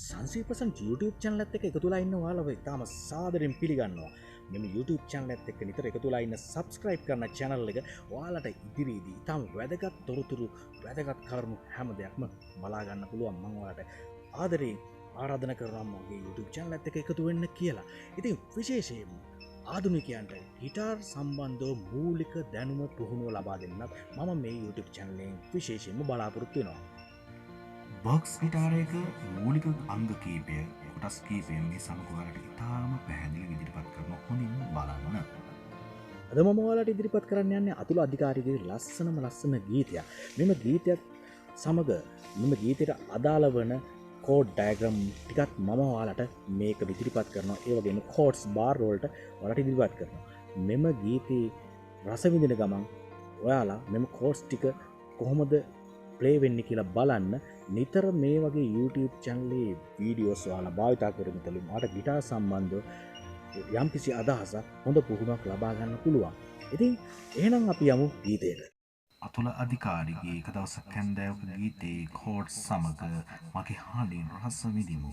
සංශ්‍රී% YouTube channel එකත් එක්ක එකතු වෙලා ඉන්න ඔයාලව ඉතාම සාදරයෙන් පිළිගන්නවා. මෙම YouTube channel එකත් එක්ක නිතර එකතු වෙලා ඉන්න subscribe කරන channel එක ඔයාලට ඉදිරියේදී ඉතාම වැදගත් තොරතුරු වැදගත් කරුණු හැම දෙයක්ම බලා ගන්න පුළුවන්. මම ඔයාලට ආදරයෙන් ආරාධනා කරනවා මගේ YouTube channel එකත් එක්ක එකතු වෙන්න කියලා. ඉතින් විශේෂයෙන්ම ආධුනිකයන්ට ගිටාර් සම්බන්ධව මූලික දැනුම පුහුණුව ලබා දෙන්නත් මම මේ YouTube channel එකෙන් විශේෂයෙන්ම බලාපොරොත්තු වෙනවා. බොක්ස් ගිටාර එක මූලික අංග කීපය කොටස් කීපයෙන් මේ සමග ඔයාලට ඉතාම පැහැදිලිව ඉදිරිපත් කරන හොඳින් බලන්න. අද මම ඔයාලට ඉදිරිපත් කරන්න යන්නේ අතුල අධිකාරිගේ ලස්සන ගීතයක්. මෙම ගීතයත් සමග මෙම ගීතයට අදාළ වන කෝඩ් ඩයග්‍රෑම් ටිකත් මම ඔයාලට මේක ඉදිරිපත් කරනවා. ඒ වගේම කෝඩ්ස් බාර් වලට ඔයාලට ඉදිරිපත් කරනවා. මෙම ගීතේ රස විඳින ගමන් ඔයාලා මෙම කෝඩ්ස් ටික කොහොමද ප්ලේ වෙන්නේ කියලා බලන්න නිතර මේ වගේ YouTube channel එකේ වීඩියෝස් ඔයාලා භාවිතා කරමින් තලුම් මට ගිටාර් සම්බන්ධව යම්කිසි අදහසක් හොඳ පුහුණුවක් ලබා ගන්න පුළුවන්. ඉතින් එහෙනම් අපි යමු ගීතයට. අතුල අධිකාරිගේ එක දවසක් කැන්දෑවක ගීතේ කෝඩ් සමග මගේ හාලින් රස විඳිමු.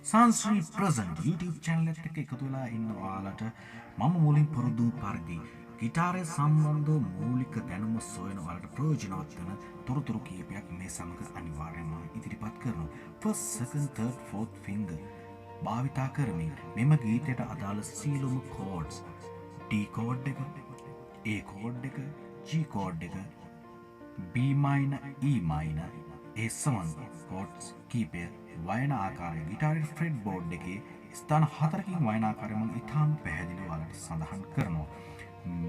සංශ්‍රී ප්‍රසන්ට් YouTube channel එකට එකතු වෙලා ඉන්න ඔයාලට මම මුලින් පුරුදු පරිදි ගිටාරය සම්බන්ධව මූලික දැනුම සොයන ඔයාලට ප්‍රයෝජනවත් වන තොරතුරු කීපයක් මේ සමග අනිවාර්යයෙන්ම ඉදිරිපත් කරනවා. First, second, third, fourth finger භාවිතා කරමින් මෙම ගීතයට අදාළ සියලුම chords D chord එක, A chord එක, G chord එක, B minor, E minor ඒ සමන්ව chords කීපය වයන ආකාරය ගිටාරේ ෆ්‍රෙට් බෝඩ් එකේ ස්ථාන 4කින් වයන ආකාරය මම ඉතාම පැහැදිලිව ඔයාලට සඳහන් කරනවා.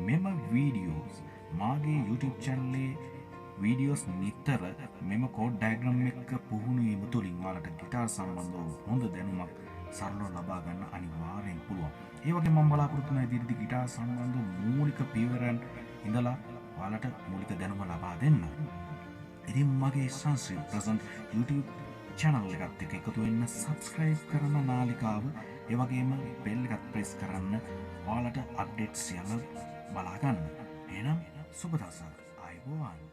මෙම වීඩියෝස් මාගේ YouTube channel එකේ වීඩියෝස් නිතර මෙම කෝඩ් ඩයග්‍රෑම් එක පුහුණු වීම තුළින් ඔයාලට ගිටාර් සම්බන්ධව හොඳ දැනුමක් සරලව ලබා ගන්න අනිවාර්යෙන් පුළුවන්. ඒ වගේම මම බලාපොරොත්තු වෙන ඉදිරියේදී ගිටාර් සම්බන්ධව මූලික පියවරන් ඉඳලා ඔයාලට මූලික දැනුම ලබා දෙන්න. ඉතින් මගේ සංශ්‍රී ප්‍රසන්ට් YouTube channel එකත් එක්ක එකතු වෙන්න subscribe කරන නාලිකාව ඒ වගේම bell එකත් press කරන්න ඔයාලට updates සියල්ල බලා ගන්න. එහෙනම් සුබ දවසක්. ආයුබෝවන්.